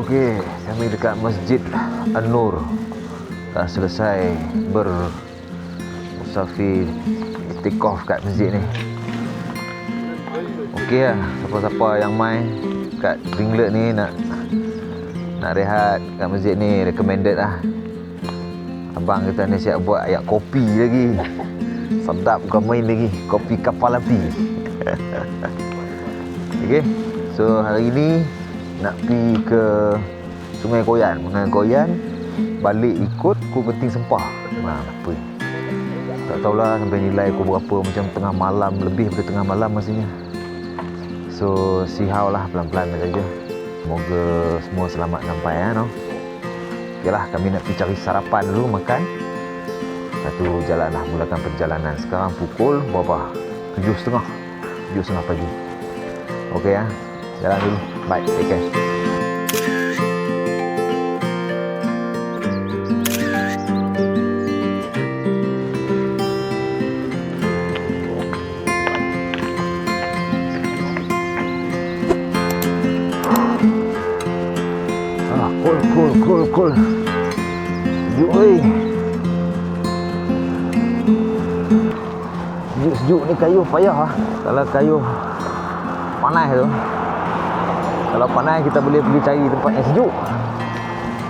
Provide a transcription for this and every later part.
Okey, kami dekat Masjid An-Nur. Dah selesai bermusafir itikaf kat masjid ni. Okey lah, siapa-siapa yang main kat Ringlet ni nak rehat kat masjid ni, recommended lah. Abang kita ni siap buat ayak kopi lagi. Sedap bukan main lagi, kopi kapal api. Okey, so hari ni nak pergi ke Sungai Koyan. Balik ikut Kuketing Sempah. Apa ni? Tak tahulah sampai nilai aku berapa, macam tengah malam, lebih daripada tengah malam masanya. So see how lah, pelan-pelan saja. Semoga semua selamat sampai no. Okeylah, kami nak pergi cari sarapan dulu, makan. Lepas tu jalanlah, mulakan perjalanan. Sekarang pukul berapa? 7.30 pagi. Okey ya. Jalan dulu. Bye, take care. Cool. Sejuk weh. Sejuk ni kayu payah lah. Kalau kayu panas tu, kalau panas kita boleh pergi cari tempat yang sejuk.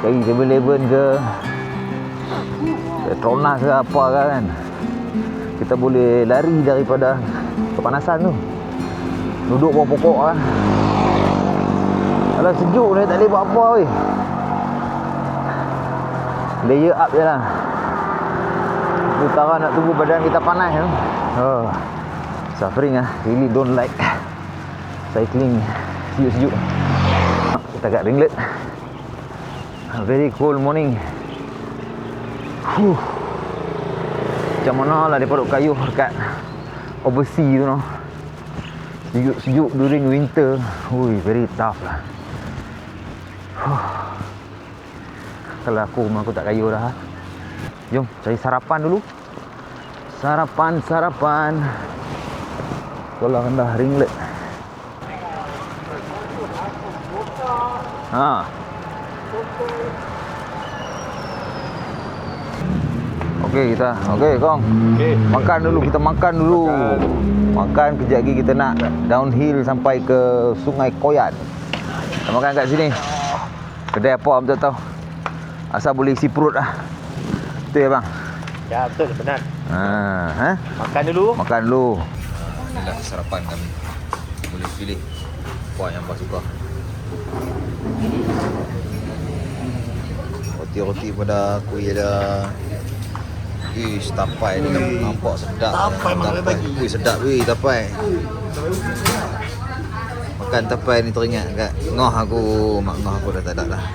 Cari 7-Eleven ke Petronas ke apa kan. Kita boleh lari daripada kepanasan tu. Duduk bawah pokok lah. Kalau sejuk ni tak boleh buat apa weh. Layer up je lah. Utara nak tunggu badan kita panas tu. Suffering lah. Really don't like cycling sejuk-sejuk. Kita kat Ringlet. Very cold morning. Macam mana lah daripada kayu dekat overseas tu no. Sejuk-sejuk during winter. Very tough lah. Kalau aku memang aku tak kayu dah. Jom cari sarapan dulu. Sarapan. Sekolah rendah Ringlet. Okey kong. Makan dulu, kita makan dulu. Makan kejap lagi kita nak downhill sampai ke Sungai Koyan. Kita makan kat sini. Kedai apa I'm tak tahu. Asal boleh isi perut lah. Betul ya bang? Ya betul, benar. Makan dulu. Inilah sarapan kami. Boleh pilih apa yang abang suka. Roti-roti pada kuih ada. Tapai ni nampak sedap. Tapai. Sedap weh tapai. Makan tapai ni teringat kat mak ngoh aku dah tak ada dah.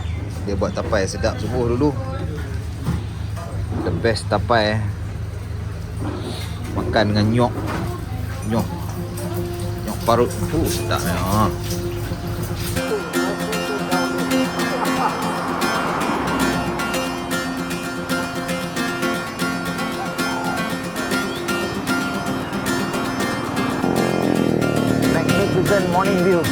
Dia buat tapai sedap subuh dulu. The best tapai. Makan dengan nyok parut. Sedap ya. Magnificent morning view.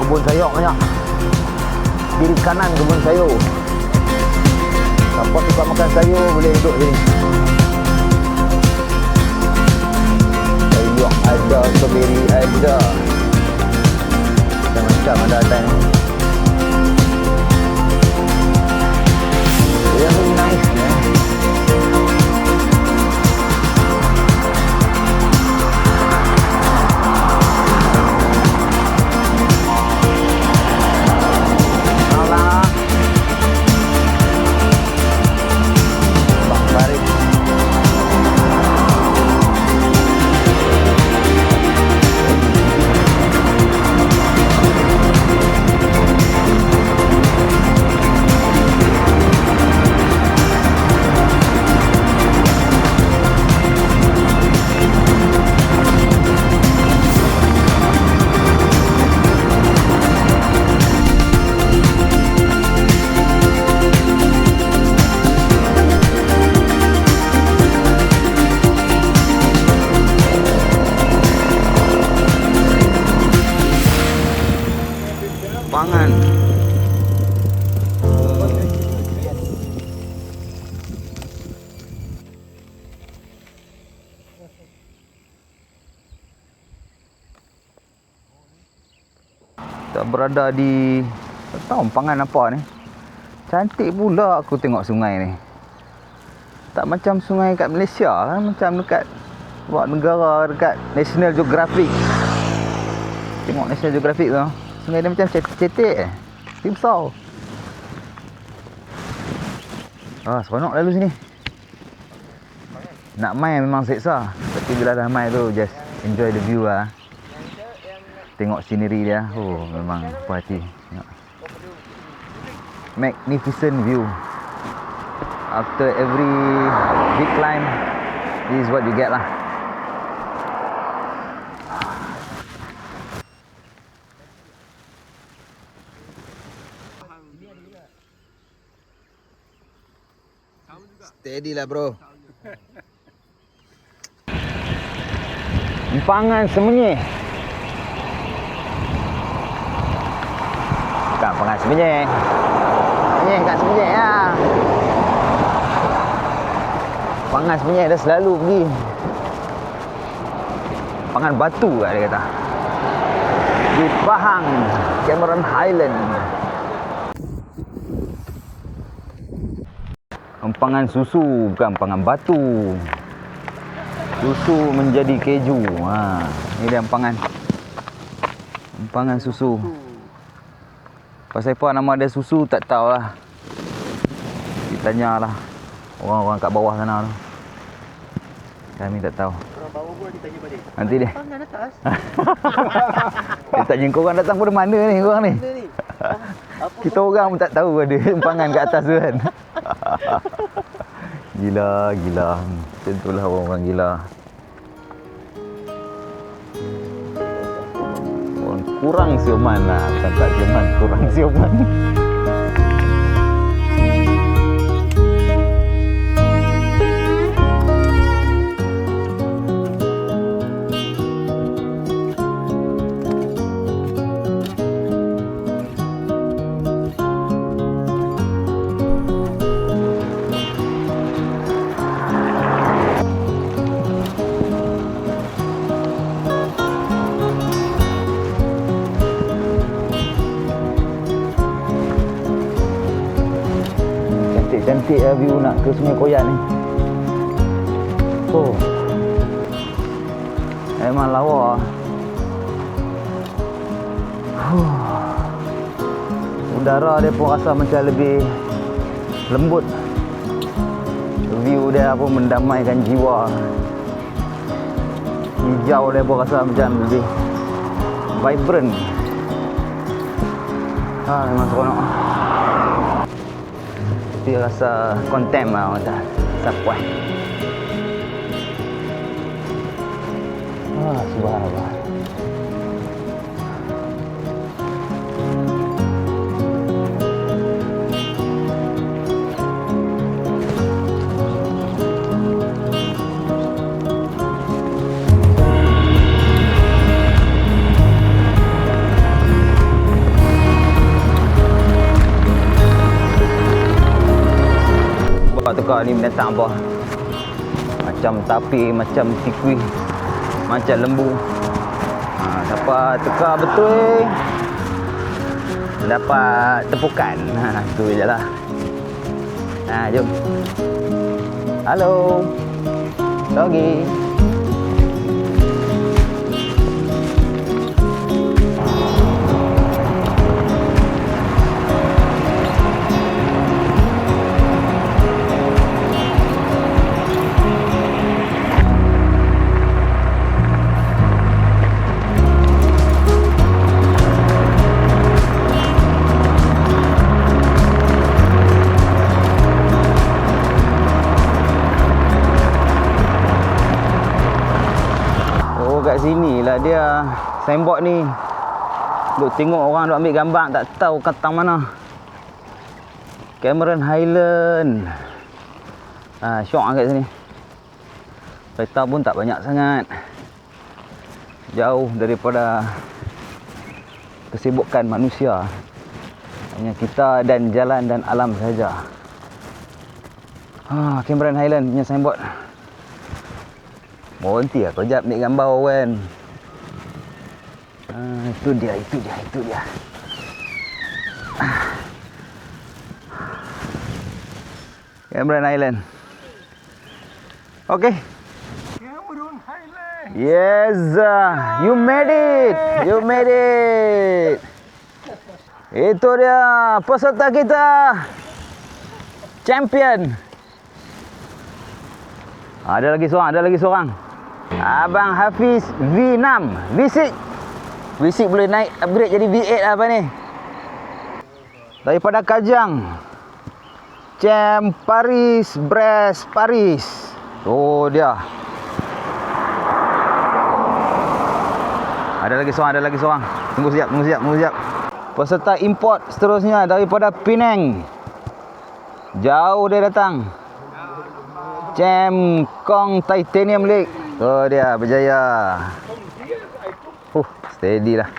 kebun sayur banyak. Kiri kanan kebun sayur. Siapa suka makan sayur boleh duduk sini. Sayur ada, strawberry ada. Macam-macam ada atas ni. Very nice ya. Pangan. Kita berada di, tak tahu Pangan apa ni. Cantik pula aku tengok sungai ni. Tak macam sungai kat Malaysia kan, macam dekat buat negara dekat National Geographic. Tengok National Geographic tu. Sungai dia macam cetek dia besar. Seronok lalu sini. Nak main memang seksa. Tapi bila dah main tu just enjoy the view lah. Tengok scenery dia. Memang puas hati. Magnificent view. After every big climb, this is what you get lah. Steady lah bro. Pangan Semenyih. Bukan Pangan Semenyih. Semenyih kat Semenyih lah. Pangan Semenyih dah selalu pergi. Pangan Batu lah dia kata. Di Pahang, Cameron Highland. Empangan susu, bukan empangan batu. Susu menjadi keju. Ini dia empangan. Empangan susu. Pasal apa nama dia susu tak tahulah. Ditanyalah orang-orang kat bawah sana tu. Kami tak tahu. Orang bawah pun ditanya balik. Nanti dia. Pangan atas. Dia tanya korang datang dari mana ni korang ni? Mana ni? Kita orang pun tak tahu ada empangan kat atas tu kan. Gila. Macam itulah orang-orang gila. Orang kurang sioman lah. Bukan tak sioman, kurang sioman. Cantik lah view nak ke Sungai Koyan ni. Memang lawa. Udara dia pun rasa macam lebih lembut. View dia pun mendamaikan jiwa. Hijau dia pun rasa macam lebih vibrant. Memang seronok. Dia rasa content lah macam sapuai. Subhanallah. Wah, ni binatang apa? Macam tapir, macam tikui, macam lembu. Dapat tekar betul, dapat tepukan. Tu je lah. Jom. Halo Doggy. Kat sini lah dia signboard ni. Duk tengok orang duk ambil gambar, tak tahu katang mana. Cameron Highland. Syok kat sini. Kereta pun tak banyak sangat. Jauh daripada kesibukan manusia. Hanya kita dan jalan dan alam saja. Cameron Highland punya signboard. Berhenti lah kejap ambil gambar kan. Itu dia. Cameron Highland. Okay. Cameron Highland. Yes, you made it. Itu dia peserta kita. Champion. Ada lagi seorang. Abang Hafiz V6. V6 boleh naik upgrade jadi V8 apa ni. Daripada Kajang. Champ Paris, Brest, Paris. Oh dia. Ada lagi seorang. Tunggu sekejap. Peserta import seterusnya daripada Penang. Jauh dia datang. Champ Kong Titanium League. Oh dia berjaya. Steady lah.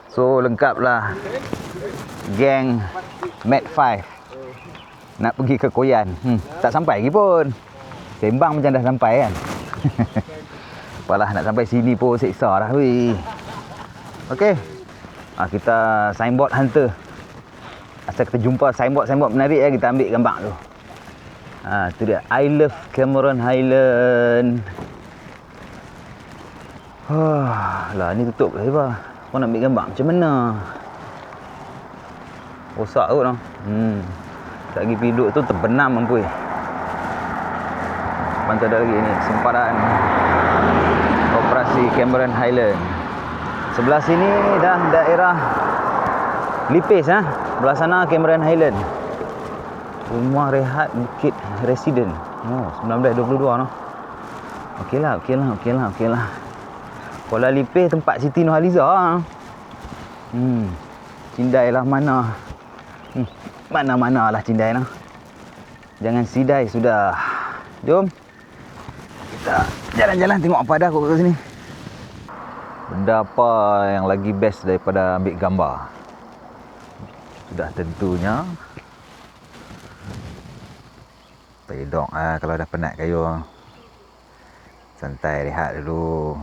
So lengkap lah. Geng Mat 5 nak pergi ke Koyan. Tak sampai lagi pun. Sembang macam dah sampai kan. Apalah, nak sampai sini pun seksa dah weh. Okey. Kita signboard hunter. Asal kita jumpa signboard menarik kita ambil gambar tu. Tu dia. I love Cameron Highland. Lah ni tutup lah Iba. Kau nak ambil gambar macam mana? Rosak kot tau. Tak lagi piduk tu terbenam ampui. Lepas tu ada lagi ni sempadan operasi Cameron Highland. Sebelah sini dah daerah Lipis Belah sana Cameron Highland. Rumah rehat Bukit Residen. 1922 no. Okey lah. Kuala Lipis tempat Siti Nurhaliza. Cindai lah mana. Mana-mana lah cindai nah. Jangan sidai sudah. Jom. Kita jalan-jalan tengok apa dah kat sini. Benda apa yang lagi best daripada ambil gambar? Sudah tentunya pedok kalau dah penat kayu. Santai rehat dulu.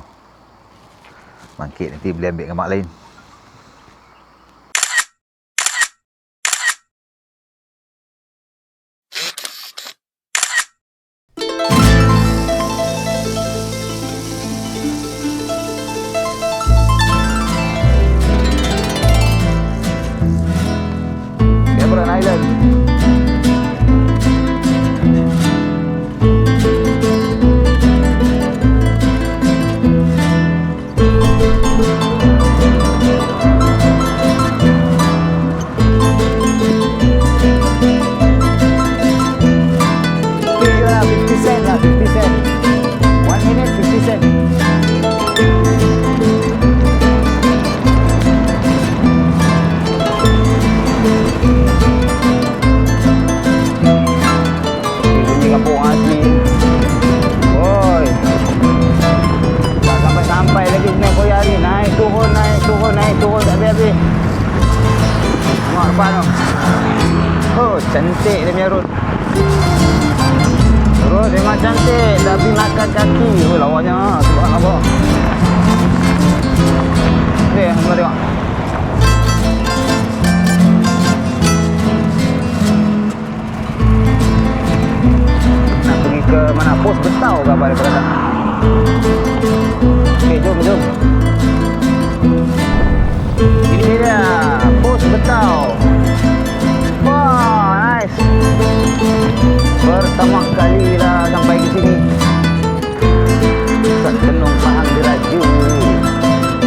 Bangkit nanti boleh ambil gambar lain. Cameron Highland. Naik turun tak habis-habis. Tengok depan tu. Oh, cantik dia punya road. Road memang cantik. Tapi makan kaki. Oh, lawaknya. Subhanallah. Ni, kita tengok. Nak pergi ke mana? Pos Betau ke apa daripada kat? Okey, jom. Ini dia, Pos Betau. Wah, nice. Pertama kali lah sampai ke sini. Pusat Tenung Pahang Diraju.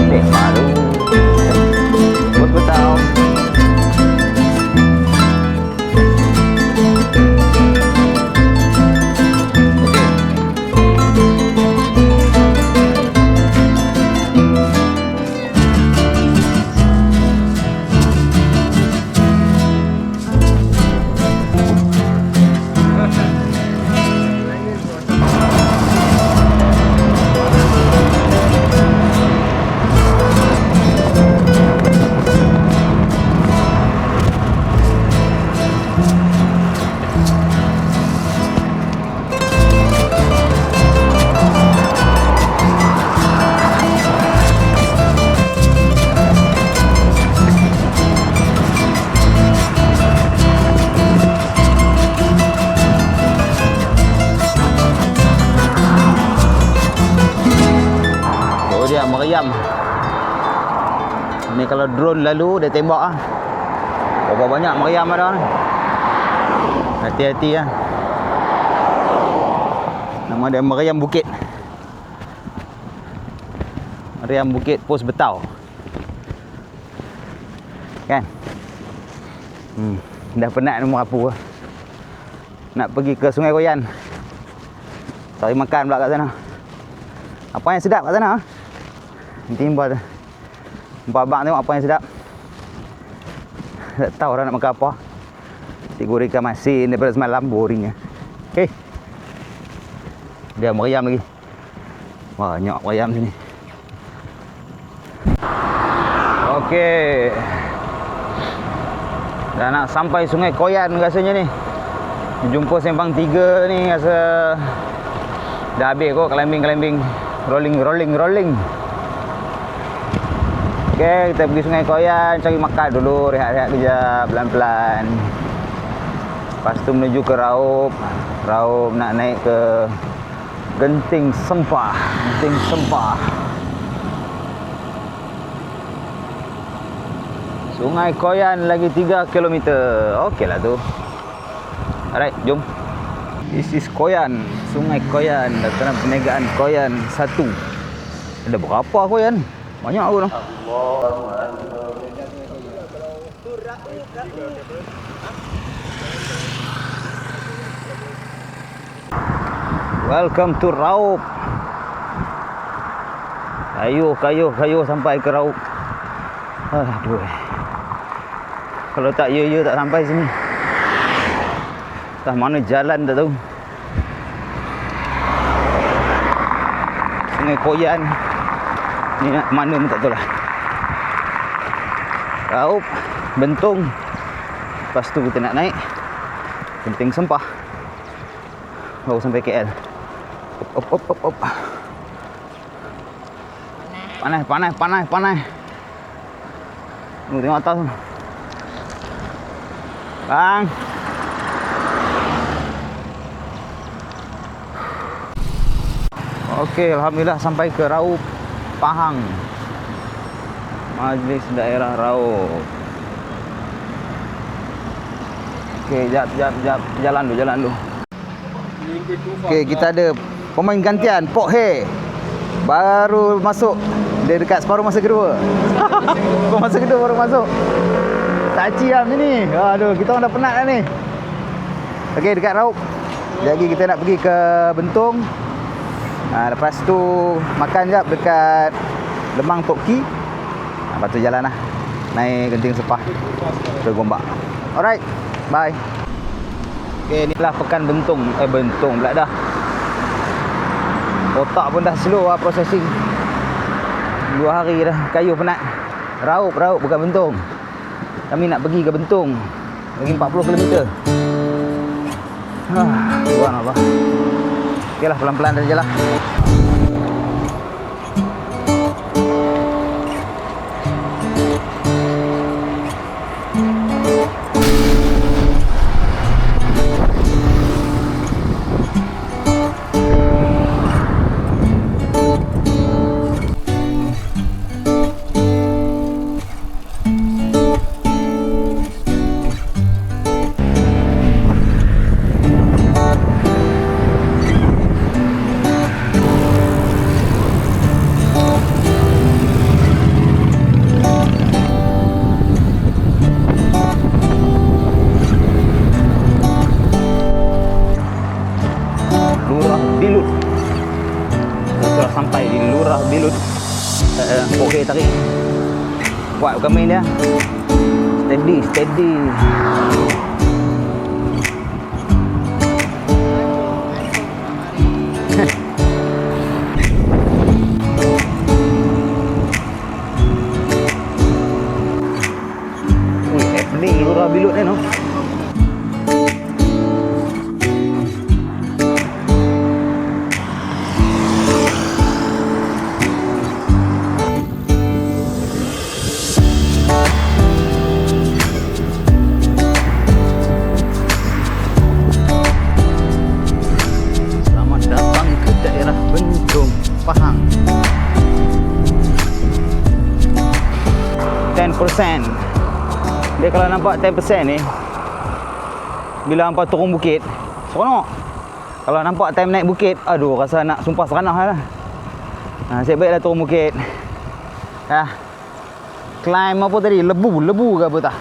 Dek baru. Pos Betau. Dia meriam. Ni kalau drone lalu dia tembak ah. Berapa banyak meriam ada ni. Hati-hati ah. Nama dia Meriam Bukit. Meriam Bukit Pos Betau. Kan? Dah penat nombor apa. Nak pergi ke Sungai Koyan. Cari makan pula kat sana. Apa yang sedap kat sana? Nanti Mbak abang tengok apa yang sedap. Tak tahu orang nak makan apa. Cikgu ikan masin daripada semalam boringnya. Okey. Dia meriam lagi. Banyak meriam sini. Okey. Dah nak sampai Sungai Koyan rasanya ni. Jumpa sembang 3 ni rasa dah habis kot climbing. Rolling. Okey, kita pergi Sungai Koyan, cari makan dulu, rehat-rehat kejap, pelan-pelan. Lepas tu menuju ke Raup. Raup nak naik ke Genting Sempah. Sungai Koyan lagi 3 km. Okeylah tu. Alright, jom. This is Koyan, Sungai Koyan, Dataran Perniagaan Koyan 1. Ada berapa Koyan? Banyak pun. Welcome to Raup. Kayu sampai ke Raup. Aduh. Kalau tak ya tak sampai sini. Entah mana jalan tak tahu. Sungai Koyan ni nak mana pun tak tahu lah. Raup, Bentong. Lepas tu kita nak naik Genting Sempah baru sampai KL. Op. Panas. Tengok atas tu. Bang. Okey, alhamdulillah sampai ke Raup Pahang. Majlis Daerah Raup. Okey, jap jalan dulu. Okey, kita ada pemain gantian Pok He. Baru masuk. Dia dekat separuh masa kedua. Masa kedua baru masuk. Tak ciam sini. Aduh, kita orang dah penat dah ni. Okey, dekat Raup. Jadi kita nak pergi ke Bentong. Lepas tu makan jap dekat Lemang Tok Ki. Lepas tu jalan lah. Naik Genting Sempah ke Gombak. Alright, bye. Okay, inilah pekan Bentong. Bentong pula dah. Otak pun dah slow lah processing. 2 hari dah kayu penat. Raup bukan Bentong. Kami nak pergi ke Bentong. Lagi 40 km. Subhanallah. Okeylah, pelan-pelan saja lah. Bilut. Sudah sampai di Lurah Bilut. Okey, tarik. Kuat kami dia. Steady, steady. Ui, happening Lurah Bilut ni no. Pahang 10%. Dia kalau nampak 10% ni, bila hampa turun bukit, seronok. Kalau nampak time naik bukit, aduh, rasa nak sumpah seranah lah. Saya baiklah turun bukit. Climb apa tadi? Lebu ke apa tak?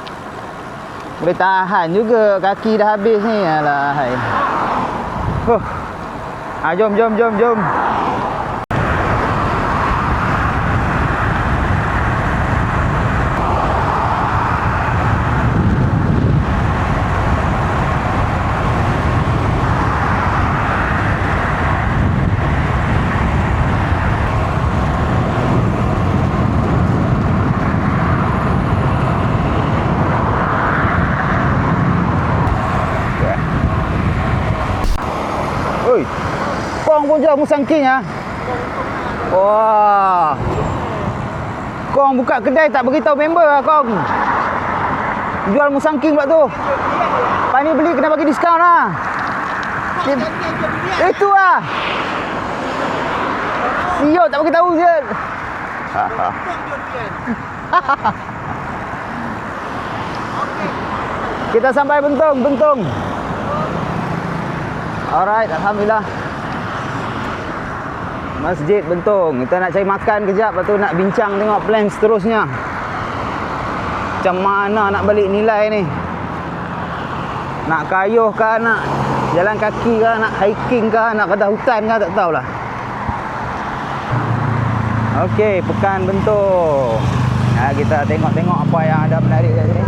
Boleh tahan juga, kaki dah habis ni. Alah, hai. Jom. Oi. Kong pun jual musang king ah. Wah. Kong buka kedai tak beritahu member ah kong. Jual musang king pula tu. Lepas ni beli kena bagi diskaun lah. Itu ah. Siok tak beritahu je. Kita sampai Bentong. Alright, alhamdulillah. Masjid Bentong. Kita nak cari makan kejap, lepas tu nak bincang tengok plan seterusnya. Macam mana nak balik nilai ni? Nak kayuh ke, nak jalan kaki ke, nak hiking ke, nak ke hutan ke, tak tahulah. Okey, Pekan Bentong. Kita tengok-tengok apa yang ada menarik kat sini.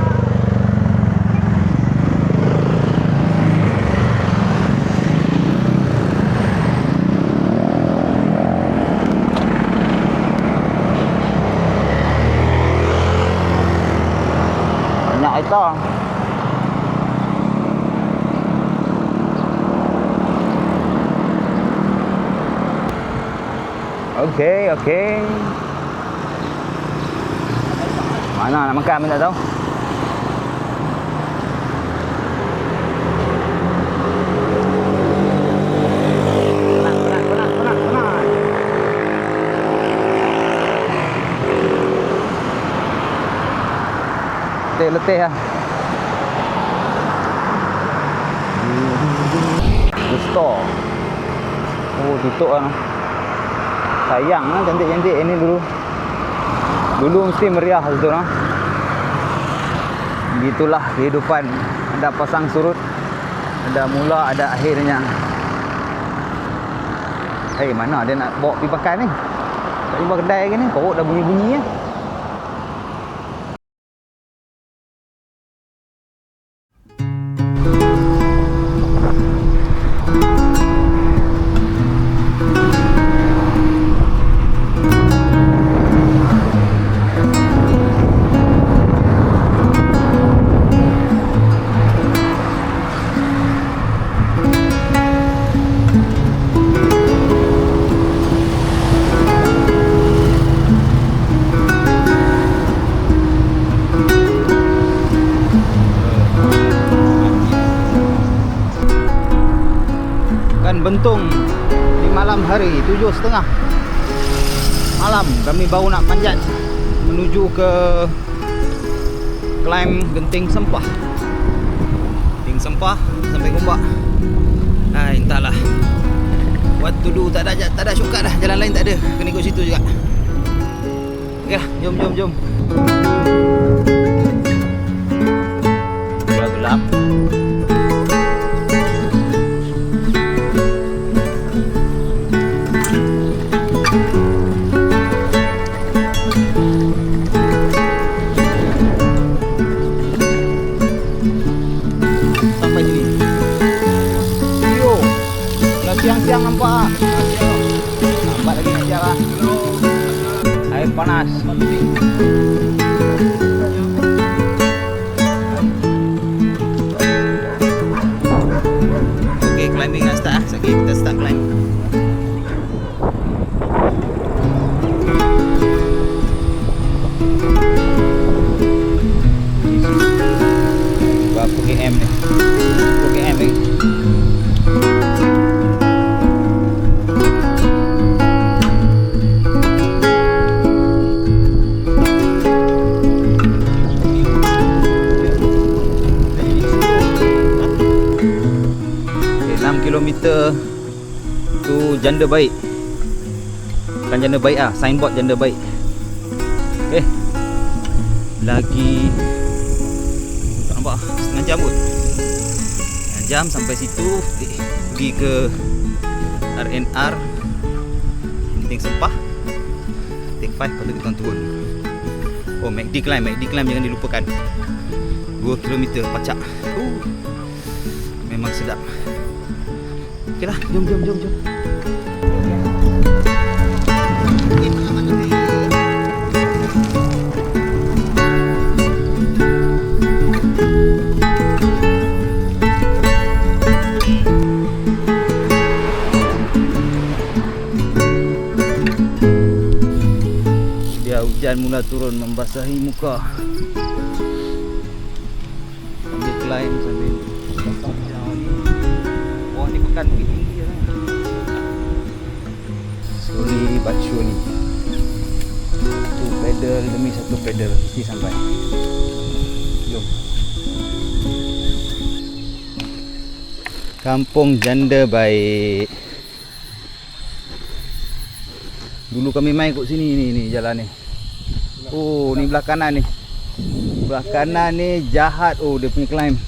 Kereta. Okey. Mana nak makan pun tak tahu. Penat. Letih lah. Store. Oh, tutup lah. Sayang lah cantik-cantik ini dulu. Dulu mesti meriah situ lah. Begitulah kehidupan. Ada pasang surut, ada mula, ada akhirnya. Mana dia nak bawa pergi makan ni? Tak jumpa kedai ke ni? Perut dah bunyi-bunyi lah. Buntung di malam hari 7:30 malam. Kami baru nak panjat menuju ke climb Genting Sempah. Genting Sempah sampai Gombak. Entahlah. What to do, tak ada shortcut dah. Jalan lain tak ada. Kena ikut situ juga. Okeylah, jom. Gelap. Sampai sini. Yo. Dah siang-siang nampak. Nampak lagi nak jalan. Air panas. Okay, climbing nak start. Sekejap kita start climb. Berapa km ni? 10 km lagi. Kilometer tu Janda Baik. Bukan Janda Baik ah, signboard Janda Baik. Okey. Lagi tak nampak, setengah jam kot. Setengah jam sampai situ, pergi ke RNR Genting Sempah. Take 5 lepas tu kita turun. Oh, McD climb jangan dilupakan. 2 km pacak. Memang sedap. Okeylah, jom. Dia hujan mula turun membasahi muka. Sambil climb sambil ni pekan bukit tinggi lah. Slowly but surely. Satu pedal demi satu pedal mesti sampai. Jom. Kampung Janda Baik. Dulu kami main kat sini ni jalan ni. Oh, ni belah kanan ni. Belah kanan ni jahat. Oh, dia punya climb.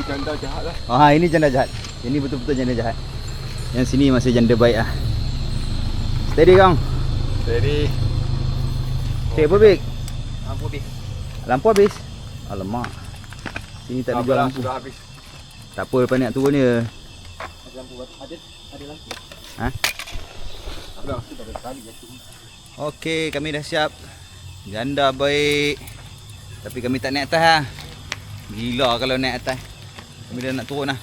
Janda jahat lah. Ini janda jahat. Ini betul-betul janda jahat. Yang sini masih Janda Baik ah. Steady kang. Steady. Cek apa Bik? Lampu habis. Lampu habis? Alamak. Sini tak ada jual lampu. Sudah habis. Tak apa, lepas ni nak turun je. Ada lampu ada lampu. Ha? Sudah sekali jatuh. Okey, kami dah siap. Janda Baik. Tapi kami tak naik atas lah. Gila kalau naik atas. Kami dah nak turun lah.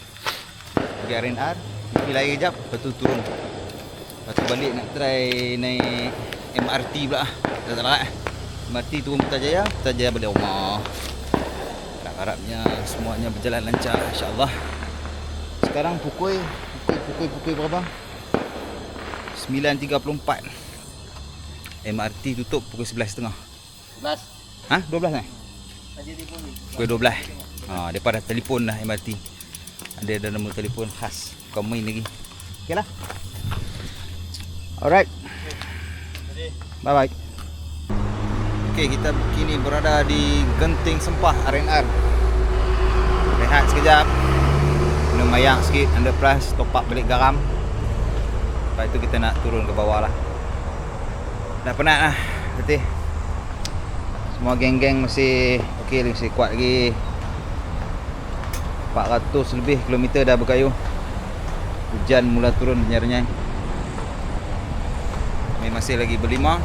Pergi RNR, pergi lari kejap, lepas tu turun. Lepas tu balik nak try naik MRT pula lah. Tak salah MRT turun Putrajaya balik rumah. Harap-harapnya semuanya berjalan lancar, insyaAllah. Sekarang pukul berapa? 9.34. MRT tutup pukul 11.30. 11. Ha? 12 kan? Pukul 12. Mereka dah telefon dah MRT. Ada nombor telefon khas. Kau main lagi. Okey lah. Alright. Bye bye. Okey, kita kini berada di Genting Sempah RNR. Rehat sekejap. Minum mayak sikit, underpass, top up balik garam. Lepas itu kita nak turun ke bawah lah. Dah penat lah. Letih. Semua geng-geng masih okey, masih kuat lagi. 400 lebih kilometer dah berkayuh. Hujan mula turun renyai-renyai. Kami masih lagi berlima.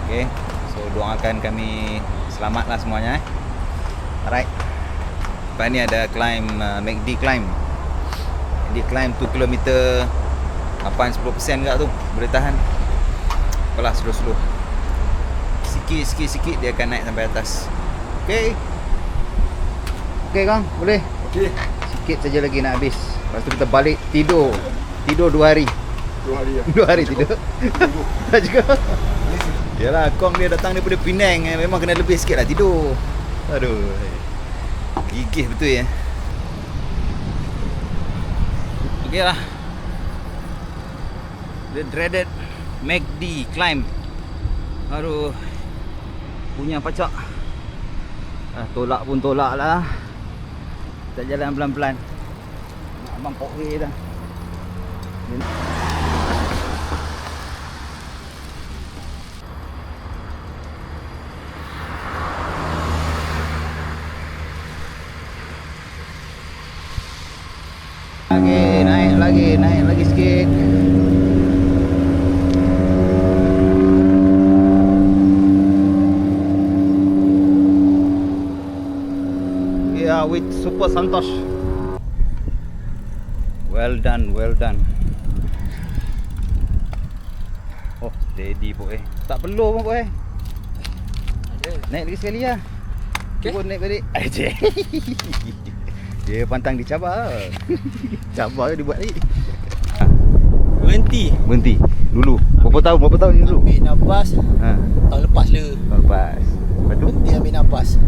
Okey, so doakan kami selamatlah semuanya. Alright. Lepas ni ada climb McD climb. McD climb 2 km 8-10% kat tu. Boleh tahan. Apalah, slow-slow. Sikit dia akan naik sampai atas. Okey. Okey Kang, boleh? Okey. sikit saja lagi nak habis. Lepas tu kita balik tidur. Tidur 2 hari. 2 hari ya. 2 hari tidur. Tak juga. Yalah, Kong dia datang daripada Penang, memang kena lebih sikit lah tidur. Aduh. Gigih betul ya. Okey lah. The dreaded McD climb. Aduh. Punya pacak. Tolak pun tolak lah. Kita jalan pelan-pelan. Abang pokeh dah. Naik lagi sikit. Yeah, with Super Santosh. Well done, well done. Oh, steady pun tak perlu pun naik lagi sekali lah. Okay. Naik balik. Dia pantang dicabar. Cabar dia buat ni. Berhenti dulu. Berapa tahun ni dulu? Ambil nafas. Tahun lepas le. Tahun lepas. Lepas tu Berhenti ambil nafas.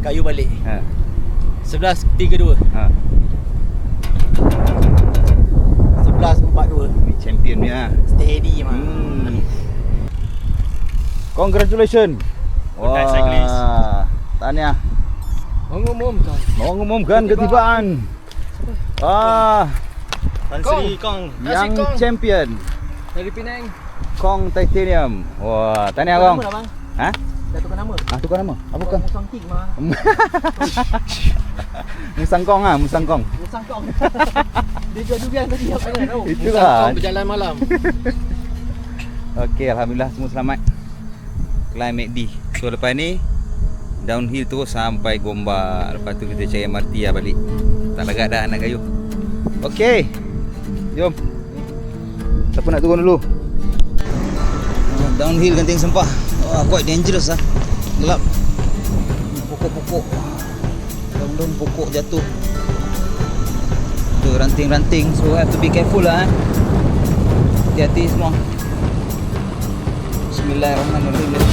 Kayu balik. 11.32. 11.42. Ni champion ni lah. Steady mah. Congratulations. Good cyclist. Tahniah. Mengumumkan ketibaan. Tan Sri Kong. Yang champion Dari Penang. Kong Titanium. Wah, tahniah Kong. Nama dah bang. Ha? Dah tukar nama. Tukar nama. Apa Kong? Musang King mah. Musang Kong ah, Musang Kong. Musang Kong. Dia jual durian tadi apa kan tahu. Itu Musang lah. Kong berjalan malam. Okey, alhamdulillah semua selamat. Climb McD. So lepas ni downhill terus sampai Gombak. Lepas tu kita cari MRT lah balik. Tak lagat dah anak kayu. Okey. Jom. Siapa nak turun dulu? Downhill Genting Sempah. Quite dangerous lah. Gelap. Pokok-pokok. Daun-daun pokok jatuh. Tu ranting-ranting. So have to be careful lah. Hati-hati semua. Bismillahirrahmanirrahim.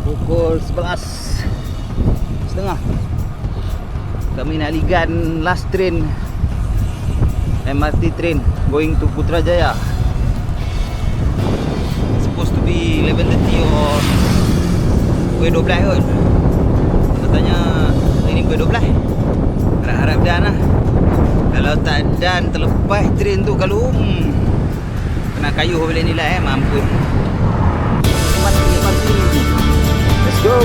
Pukul 11.30 kami nak ligan last train, MRT train going to Putrajaya. Supposed to be 11.30 or pukul 12 kot. Katanya hari ni pukul 12. Harap-harap dan lah. Kalau tak dan terlepas train tu, kalau kena kayu boleh nilai mampus. Mati. Let's go.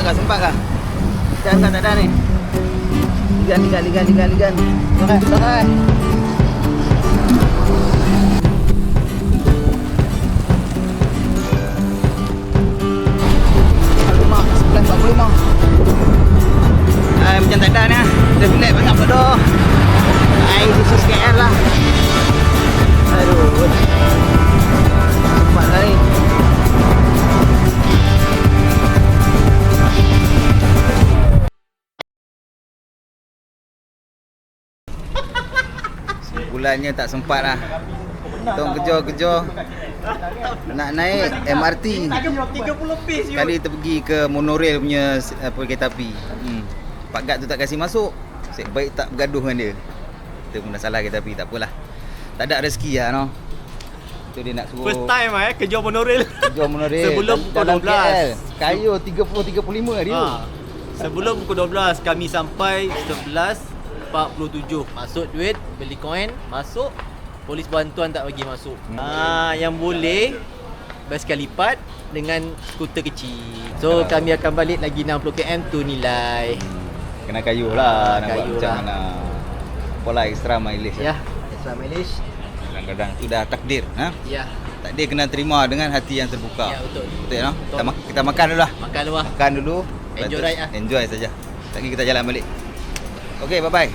Sempat kah? Jangan tak ada ni. Ligan. Belakang. Macam tak ada ni lah. Dah relax banyak bodoh. This is KL lah. Aduh. Sempat lah ni. Bulannya tak sempat lah. Tong kejar nak naik MRT. 30 piece Sekali kita pergi ke monorail punya kereta api. Pak Gad tu tak kasih masuk. Saya baik tak bergaduh dengan dia. Kita pun dah salah kereta api, tak apalah. Tak ada rezeki lah no. Tu dia nak suruh First time kerja monorail. jual monorail Sebelum pukul dalam 12. KL. Kayu 30-35 dia. Sebelum pukul 12 kami sampai 11:47. Masuk duit, beli koin, masuk. Polis bantuan tak bagi masuk. Yang boleh basikal lipat dengan skuter kecil. So kami akan balik lagi 60 km tu nilai. Kena kayu lah, nak buat Kayu macam lah. mana. Pola extra mileage. Ya, extra mileage. Kadang-kadang tu dah takdir, Ya. Takdir kena terima dengan hati yang terbuka. Ya, betul. Betul no? Betul. Kita makan dulu lah. Makan luar. Makan dulu. Enjoy lepas tu ride lah. Enjoy saja. Lagi kita jalan balik. Okey, bye-bye.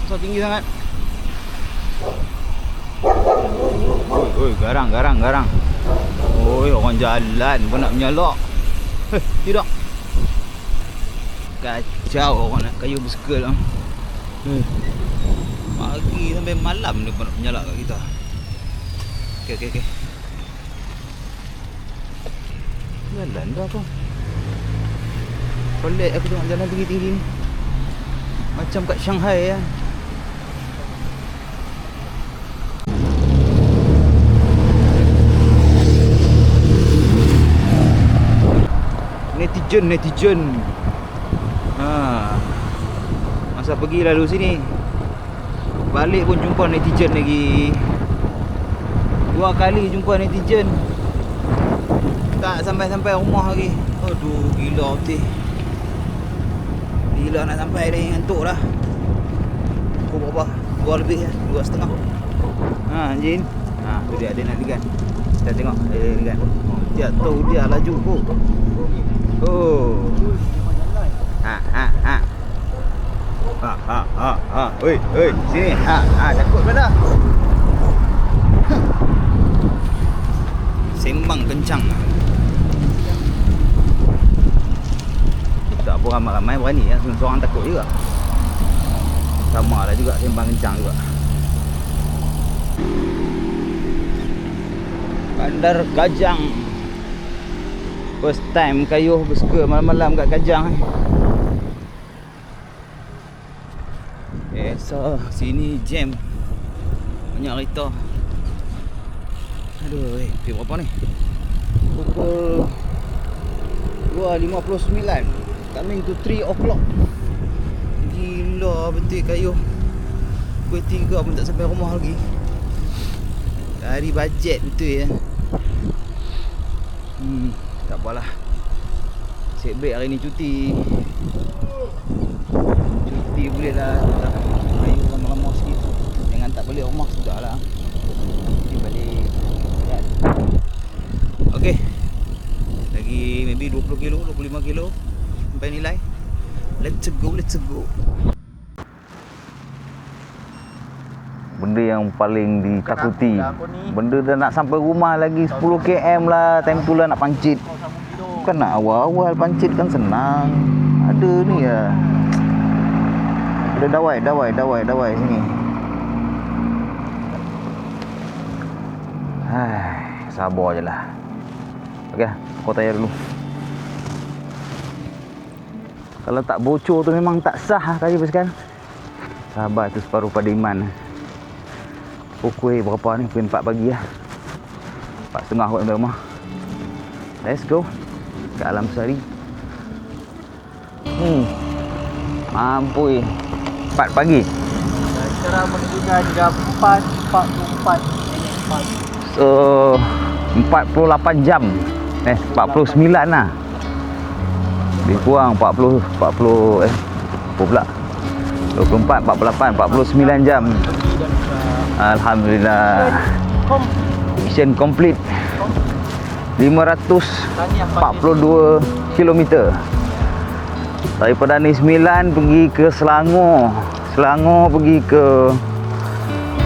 So tinggi sangat. Oi, garang. Oi, orang jalan pun nak menyalak. Tidak. Kacau orang nak kayu basikal. Pagi sampai malam dia pun nak menyalak kat kita. Okey. Jalan dah apa? Pelik aku tengok jalan tinggi-tinggi ni. Macam kat Shanghai ya. Netizen. Masa pergi lalu sini, balik pun jumpa netizen lagi. 2 kali jumpa netizen. Tak sampai rumah lagi. Aduh, gila betul. Gila nak sampai ni, ngantuk dah. Pukul berapa? 2 lebih ya, 2.30. Jin. Tu dia nak ligan. Kita tengok dia ligan. Dia tahu dia laju pun. Oi, sini. Takut pada. Sembang kencang. Tak apa ramai-ramai berani ya, seorang takut juga. Sama lah juga sembang kencang juga. Bandar Kajang. First time kayuh basikal malam-malam kat Kajang. So sini jam. Banyak kereta. Aduh, pukul berapa ni? Pukul 2.59. Coming to 3 o'clock. Gila betul kayuh. Pukul 3 pun tak sampai rumah lagi. Dari bajet betul ya. Tak apalah. Set break hari ni cuti. Cuti boleh lah. Ayo lama-lama sikit. Jangan tak balik rumah sudah lah. Nanti balik. Kan? Okey. Lagi maybe 20 kilo, 25 kilo sampai nilai. Let's go. Benda yang paling ditakuti. Benda dah nak sampai rumah lagi 10 km lah. Time tu lah nak pancit. Bukan nak awal-awal pancit kan senang. Ada ni ya. Ada dawai sini. Sabar je lah. Okey, kau tayar dulu. Kalau tak bocor tu memang tak sah kayu basikal. Sabar tu separuh pada iman. Pukul berapa ni? Pukul 4 pagi lah. 4.30 kot sampai rumah. Let's go ke Alam Sari. Mampu 4 pagi. Cara menunjukkan jam 4.44. So 48 jam. 49 lah. Lebih kurang 40 apa pula? 24, 48, 49 jam. Alhamdulillah. Mission complete. 542 km. Daripada ni 9 pergi ke Selangor. Selangor pergi ke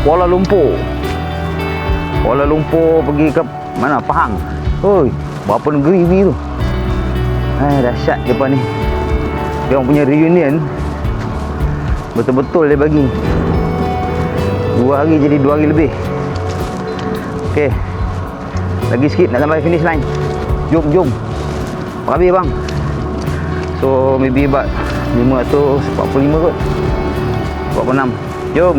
Kuala Lumpur. Kuala Lumpur pergi ke mana? Pahang. Oi, berapa negeri pergi tu? Dahsyat depan ni. Dia orang punya reunion betul-betul dia bagi 2 hari jadi 2 hari lebih. Okey, lagi sikit nak sampai finish line. Jom habis bang. So maybe about 545 kot, 46. Jom.